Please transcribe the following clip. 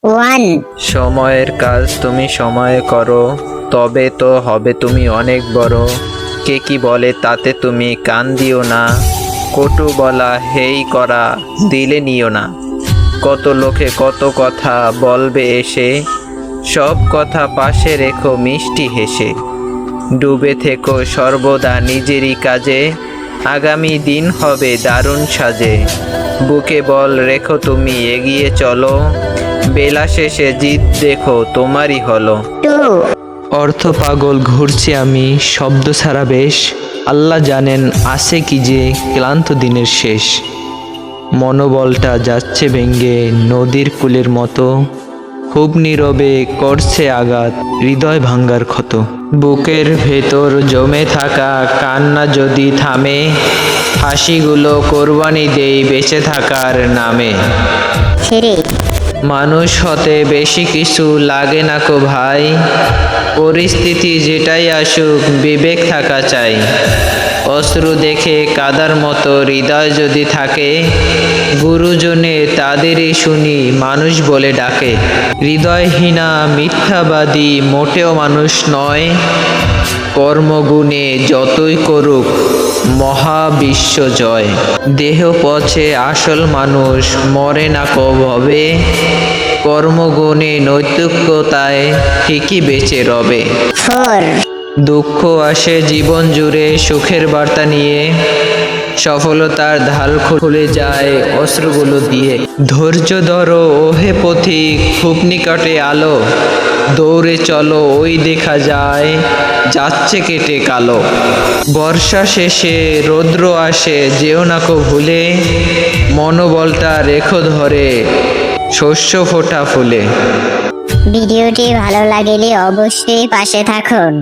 One. সময়ের কাজ তুমি সময়ে করো, তবে তো হবে তুমি অনেক বড়। কে কি বলে তাতে তুমি কান দিও না, কটু বলা হেই করা দিলে নিও না। কত লোকে কত কথা বলবে এসে, সব কথা পাশে রেখো মিষ্টি হেসে। ডুবে থেকো সর্বদা নিজেরই কাজে, আগামী দিন হবে দারুণ সাজে। বুকে বল রেখো তুমি এগিয়ে চলো, বেলা শেষে জিত দেখো তোমারই হলো। টু। অর্থ পাগল ঘুরছি আমি শব্দ ছাড়া বেশ, আল্লাহ জানেন আছে কি যে ক্লান্ত দিনের শেষ। মনোবলটা যাচ্ছে ভেঙ্গে নদীর কূলের মতো, খুব নীরবে করছে আঘাত হৃদয় ভাঙ্গার ক্ষত। বুকের ভেতর জমে থাকা কান্না যদি থামে, হাসিগুলো কোরবানি দেই বেঁচে থাকার নামে। থ্রি। মানুষ হতে বেশি কিছু লাগে না কো ভাই, পরিস্থিতি যেটাই আসুক বিবেক থাকা চাই। অশ্রু দেখে কাদার মতো হৃদয় যদি থাকে, গুরুজনে তাদেরই শুনি মানুষ বলে ডাকে। হৃদয়হীনা মিথ্যাবাদী মোটেও মানুষ নয়, কর্মগুণে যতই করুক মহাবিশ্ব জয়। দেহ পচে আসল মানুষ মরে না কবে, কর্মগুণে নৈতিকতায় ঠিকই বেঁচে রবে। ফোর। দুঃখ আসে জীবন জুড়ে সুখের বার্তা নিয়ে, সফলতার ঢাল খুলে যায় অস্ত্রগুলো দিয়ে। ধৈর্য ধরো ওহে পথিক খুব নিকটে আলো, দৌড়ে চলো ওই দেখা যায় যাচ্ছে কেটে কালো। বর্ষা শেষে রৌদ্র আসে যেও না কো ভুলে, মনোবলটা রেখো ধরে শস্য ফোটা ফুলে। ভিডিওটি ভালো লাগলে অবশ্যই পাশে থাকুন।